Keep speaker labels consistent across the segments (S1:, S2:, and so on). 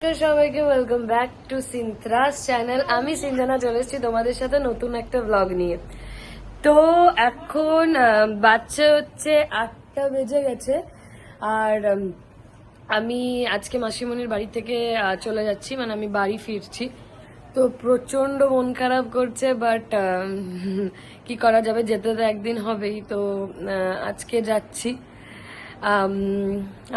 S1: তো সবাইকে welcome back to সিনথ্রাস channel. আমি সিনজানা চলে এসেছি তোমাদের সাথে নতুন একটা ব্লগ নিয়ে। তো এখন বাচ্চা হচ্ছে 8টা বেজে গেছে, আর আমি আজকে মাসিমণির বাড়ি থেকে চলে যাচ্ছি, মানে আমি বাড়ি ফিরছি। তো প্রচন্ড মন খারাপ করছে, বাট কি করা যাবে, যেতে তো একদিন হবেই। তো আজকে যাচ্ছি।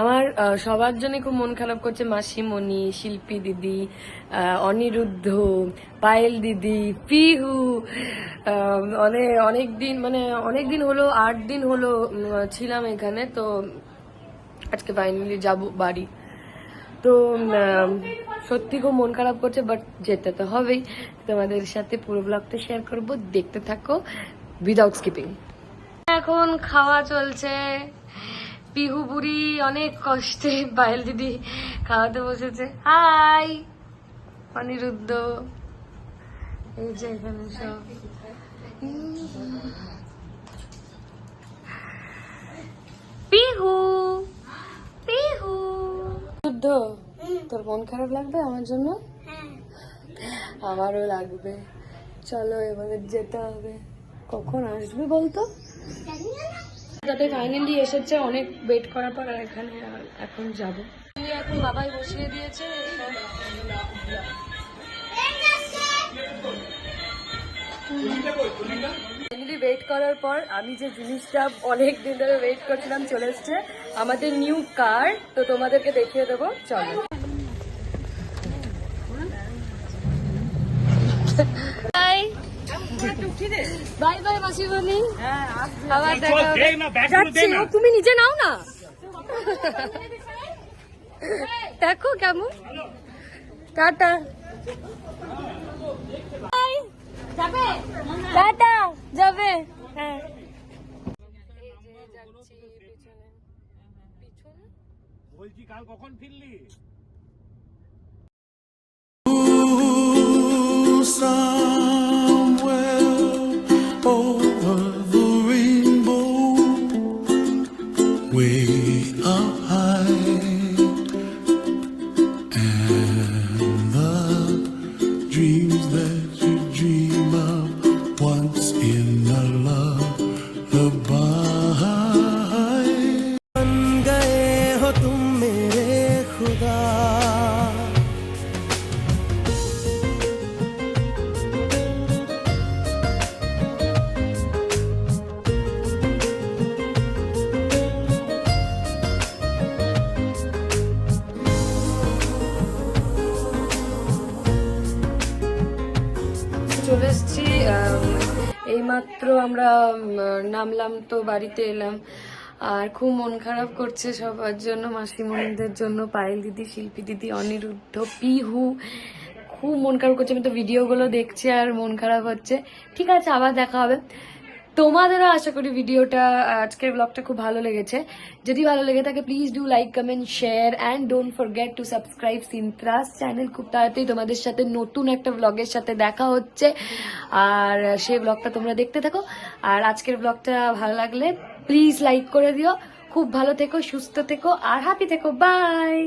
S1: আমার সবার জন্য খুব মন খারাপ করছে, মাসিমণি, শিল্পী দিদি, অনিরুদ্ধ, পায়েল দিদি, পিহু। অনেক দিন হলো, 8 দিন হলো ছিলাম এখানে। তো আজকে ফাইনালি যাব বাড়ি। তো সত্যি খুব মন খারাপ করছে, বাট যেতে তো হবেই। তোমাদের সাথে পুরো ব্লগটা শেয়ার করব, দেখতে থাকো উইদাউট স্কিপিং। এখন খাওয়া চলছে। পিহু বুড়ি অনেক কষ্টে পায়েল দিদি খাওয়াতে বসেছে। হাই অনিরুদ্ধ, এই যে এখানে সব। পিহু পিহু যুদ্ধ, তোর মন খারাপ লাগবে আমার জন্য? আমারও লাগবে। চলো এবারে যেতে হবে। কখন আসবে বলতো? যাতে ফাইনালি এসেছে, অনেক ওয়েট করার পর এখানে এখন যাব। এখন বাবাই বসিয়ে দিয়েছে। ফাইনালি ওয়েট করার পর আমি যে জিনিসটা অনেক দিন ধরে ওয়েট করছিলাম চলে এসছে, আমাদের নিউ কার। তো তোমাদেরকে দেখিয়ে দেবো, চলো। বাই বাই মাসিমণি, আবার দেখা হবে। যাচ্ছি, তুমি নিজে নাও না। দেখো কেমন। Tata tata. যাবে? হ্যাঁ।
S2: বলছি কাল কখন ফিরলি?
S3: Over the rainbow, way up high, and the dreams that you dream of once in a lullaby. बन गए हो तुम मेरे खुदा।
S1: চলে এসছি, এইমাত্র আমরা নামলাম, তো বাড়িতে এলাম। আর খুব মন খারাপ করছে সবার জন্য, মাসিমণিদের জন্য, পায়েল দিদি, শিল্পী দিদি, অনিরুদ্ধ, পিহু। খুব মন খারাপ করছে। আমি তো ভিডিওগুলো দেখছি আর মন খারাপ হচ্ছে। ঠিক আছে, আবার দেখা হবে। তোমাদেরও আশা করি ভিডিওটা, আজকের ব্লগটা খুব ভালো লেগেছে। যদি ভালো লেগে থাকে please do like, comment, share and don't forget to subscribe সিনথ্রাস চ্যানেল। খুব তাড়াতাড়ি তোমাদের সাথে নতুন একটা ব্লগের সাথে দেখা হচ্ছে, আর সেই ব্লগটা তোমরা দেখতে থাকো। আর আজকের ব্লগটা ভালো লাগলে প্লিজ লাইক করে দিও। খুব ভালো থেকো, সুস্থ থেকো আর হ্যাপি থেকো। বাই।